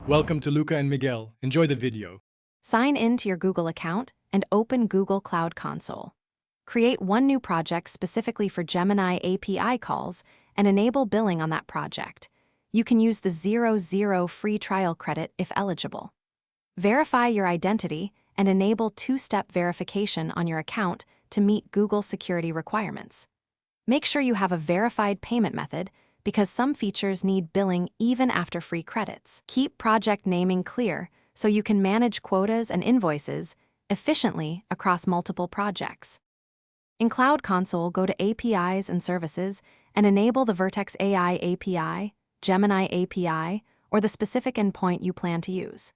Welcome to Luca and Miguel. Enjoy the video. Sign in to your Google account and open Google Cloud Console. Create one new project specifically for Gemini API calls and enable billing on that project. You can use the 0 free trial credit if eligible. Verify your identity and enable two-step verification on your account to meet Google security requirements. Make sure you have a verified payment method because some features need billing even after free credits. Keep project naming clear so you can manage quotas and invoices efficiently across multiple projects. In Cloud Console, go to APIs and Services and enable the Vertex AI API, Gemini API, or the specific endpoint you plan to use.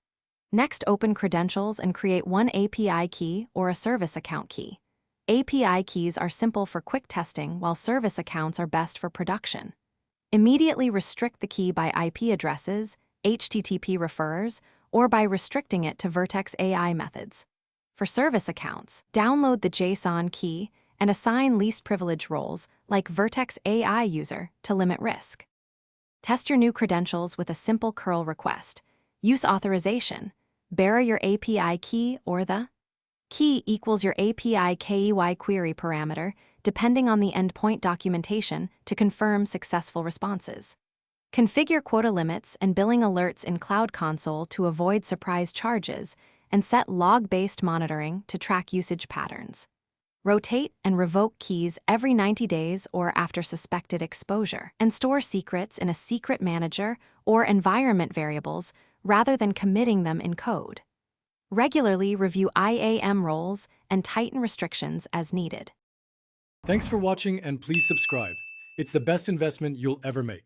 Next, open Credentials and create one API key or a service account key. API keys are simple for quick testing, while service accounts are best for production. Immediately restrict the key by IP addresses, HTTP referrers, or by restricting it to Vertex AI methods. For service accounts, download the JSON key and assign least privilege roles like Vertex AI user to limit risk. Test your new credentials with a simple curl request. Use authorization. Bearer your API key or the key equals your API KEY query parameter, depending on the endpoint documentation to confirm successful responses. Configure quota limits and billing alerts in Cloud Console to avoid surprise charges, and set log-based monitoring to track usage patterns. Rotate and revoke keys every 90 days or after suspected exposure, and store secrets in a secret manager or environment variables rather than committing them in code. Regularly review IAM roles and tighten restrictions as needed. Thanks for watching and please subscribe. It's the best investment you'll ever make.